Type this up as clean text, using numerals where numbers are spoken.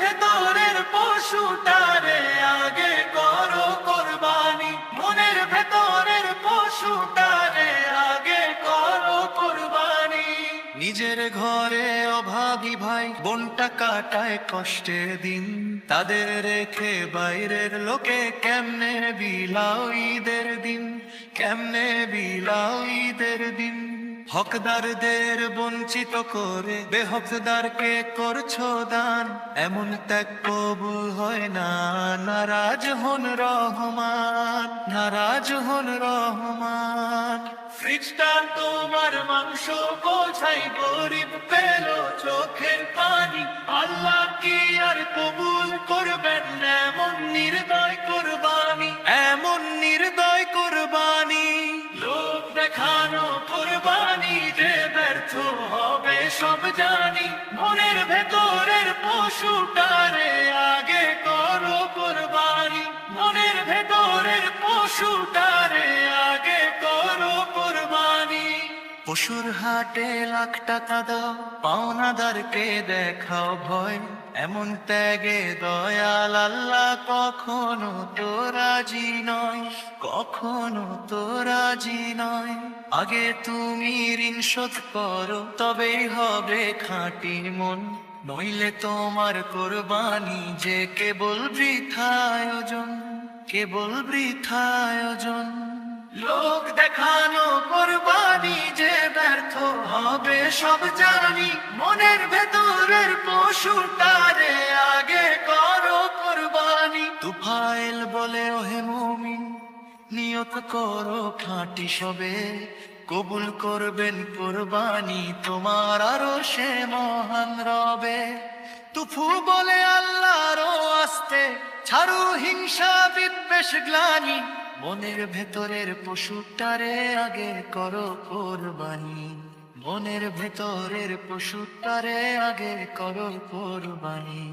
ভেতরের পশুটারে আগে করো কোরবানি, মনের ভেতরের পশুটারে আগে করো কোরবানি। নিজের ঘরে অভাবী ভাই বোনটা কাটায় কষ্টের দিন, তাদের রেখে বাইরের লোকে কেমনে বিলাও ঈদের দিন, কেমনে বিলাও ঈদের দিন। হকদারদের বঞ্চিত করে বেহকদারকে করছো দান, এমন ত্যাগ কবুল হয় না, নারাজ হন রহমান, নারাজ হন রহমান। ফ্রিজটা তোমার মাংস বোঝাই গরিব পেল চোখের পানি, আল্লাহ কি আর কবুল করবেন এমন নির্দয় কোরবানি, এমন নির্দয় কোরবানি। লোক দেখানো কোরবানি যে ব্যর্থ হবে সব জানি, মনের ভেতরের পশুটারে আগে করো কোরবানি, মনের ভেতরের পশুটারে আগে করো কোরবানি। পশুর হাটে লাখ টাকা দাও, পাওনাদারকে দেখাও ভয়, এমন ত্যাগে দয়াল আল্লাহ কখনো তো রাজি নয়, কখনো তো রাজি নয়। আগে তুমি ঋণ শোধ করো তবেই হবে খাঁটি মন, নইলে তোমার কোরবানি যে কেবল বৃথা আয়োজন, কেবল বৃথা আয়োজন। লোক দেখানো কোরবানি যে ব্যর্থ হবে সব জানি, মনের ভেতরের পশুটারে আগে করো কোরবানি। তুফাইল বলে ওহে মুমিন নিয়ত করো খাঁটি সবে, কবুল করবেন কোরবানি তোমার আরো সে মহান রবে। তুফু বলে আল্লাহরও আস্তে ছাড়ু হিংসা বিদ্বেষ গ্লানি, মনের ভেতরের পশুটারে আগে করো কোরবানি, মনের ভেতরের পশুটারে আগে করো কোরবানি।